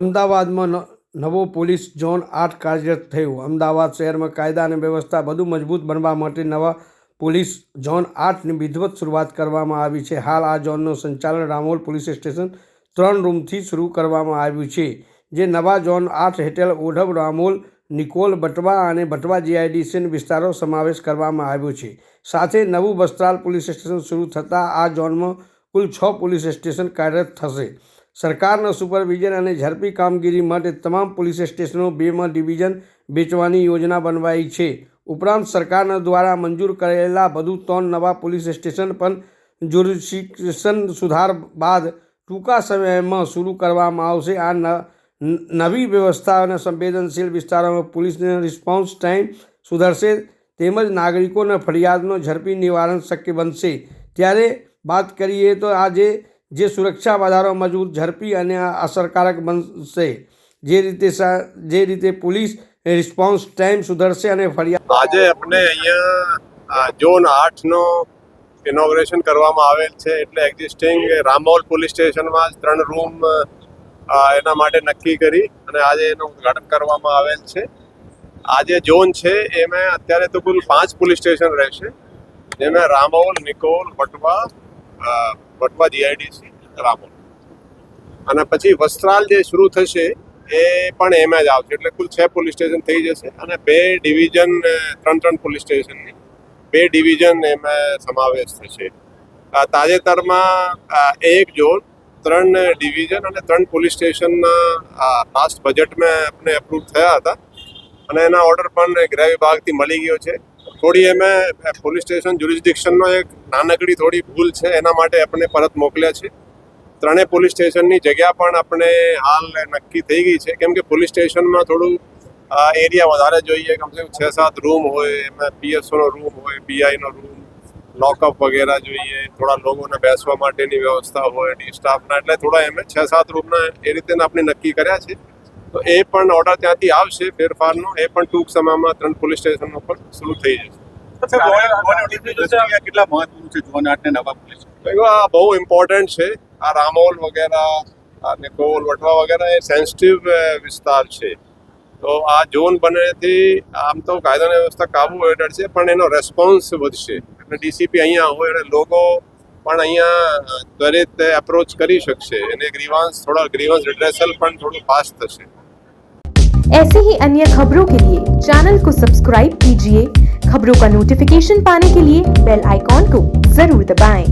અમદાવાદમાં નવો police zone 8 કાર્યરત થયો. અમદાવાદ શહેરમાં કાયદા અને વ્યવસ્થા વધુ મજબૂત બનવા માટે નવા પોલીસ ઝોન 8ની વિધિવત શરૂઆત કરવામાં આવી છે. હાલ આ ઝોનનું સંચાલન રામોલ પોલીસ સ્ટેશન 3 રૂમથી શરૂ કરવામાં આવ્યું છે, જે નવા ઝોન 8 હેઠળ ઓઢવ, રામોલ, નિકોલ, બટવા અને બટવા જીઆઈડીસી વિસ્તારો સમાવેશ કરવામાં આવ્યો છે. સાથે નવું વસ્ત્રાલ પોલીસ સ્ટેશન શરૂ થતાં આ ઝોનમાં કુલ 6 પોલીસ સ્ટેશન કાર્યરત થશે. સરકારના સુપરવિઝન અને ઝડપી કામગીરી માટે તમામ પોલીસ સ્ટેશનો 2માં ડિવિઝન વેચવાની યોજના બનાવાઈ છે. ઉપરાંત સરકારના દ્વારા મંજૂર કરેલા વધુ 3 નવા પોલીસ સ્ટેશન પણ જ્યુરિસ્ડિક્શન સુધાર બાદ ટૂંકા સમયમાં શરૂ કરવામાં આવશે. આ નવી વ્યવસ્થા અને સંવેદનશીલ વિસ્તારોમાં પોલીસનો રિસ્પોન્સ ટાઈમ સુધરશે તેમજ નાગરિકોના ફરિયાદનો ઝડપી નિવારણ શક્ય બનશે. ત્યારે વાત કરીએ તો આજે જે સુરક્ષા વધારો મજબૂત, ઝડપી અને અસરકારક બનશે. જે રીતે પોલીસ રિસ્પોન્સ ટાઈમ સુધરશે અને ફરિયાદ. આજે આપણે અહીંયા ઝોન 8નો ઇનોગ્રેશન કરવામાં આવેલ છે. એટલે એક્ઝિસ્ટિંગ રામોલ પોલીસ સ્ટેશનમાં 3 રૂમ એના માટે નક્કી કરી અને આજે એનું ઉદ્ઘાટન કરવામાં આવેલ છે. આ જે ઝોન છે એમાં અત્યારે તો કુલ 5 પોલીસ સ્ટેશન રહેશે, જેમાં રામોલ, નિકોલ, બટવા જીઆઈડીસી, રામોલ અને પછી વસ્ત્રાલ જે શરૂ થશે એ પણ એમાં જ આવશે. એટલે કુલ 6 પોલીસ સ્ટેશન થઈ જશે અને 2 ડિવિઝન, 3 પોલીસ સ્ટેશનની 2 ડિવિઝન એમાં સમાવેશ થશે. તાજેતરમાં 1 ઝોન, 3 ડિવિઝન અને 3 પોલીસ સ્ટેશનના લાસ્ટ બજેટમાં આપણે એપ્રૂવ થયા હતા અને એના ઓર્ડર પણ ગૃહ વિભાગથી મળી ગયો છે. થોડી એમાં પોલીસ સ્ટેશન જ્યુરિસ્ડિક્શનનો એક નાનકડી થોડી ભૂલ છે, એના માટે આપણે પરત મોકલ્યા છે. 3 પોલીસ સ્ટેશનની જગ્યા પણ આપણે હાલ નક્કી થઈ ગઈ છે, કેમ કે પોલીસ સ્ટેશનમાં થોડું એરિયા વધારે જોઈએ. કમસે કમ 6-7 રૂમ હોય, એમાં પીએસઓનો રૂમ હોય, પીઆઈનો રૂમ, લોકઅપ વગેરે જોઈએ, થોડા લોકોને બેસવા માટેની વ્યવસ્થા હોય, ડી સ્ટાફના, એટલે થોડા એમ 6-7 રૂમના એ રીતે આપણે નક્કી કર્યા છે. તો એ પણ ઓર્ડર ત્યાંથી આવશે ફેરફારનો, એ પણ ટૂંક સમયમાં 3 પોલીસ સ્ટેશનો પર શરૂ થઈ જશે. કેટલા મહત્વનું છે ઝોન 8 ને નવા પોલીસ? આ બહુ ઇમ્પોર્ટન્ટ છે. આ રામોલ વગેરે, નિકોલ, વટવા વગેરે એ સેન્સિટિવ વિસ્તાર છે. તો આ ઝોન બનવાથી આમ તો કાયદાની વ્યવસ્થા કાબુ હેઠળ છે, પણ એનો રેસ્પોન્સ વધશે. એટલે ડીસીપી અહીંયા હોય અને લોકો પણ અહીંયા ત્વરિત એપ્રોચ કરી શકશે અને ગ્રીવાન્સ રિડ્રેसल પણ થોડું फास्ट થશે. ऐसे ही अन्य खबरों के लिए चैनल को सब्सक्राइब कीजिए. खबरों का नोटिफिकेशन पाने के लिए बेल आइकॉन को जरूर दबाएं.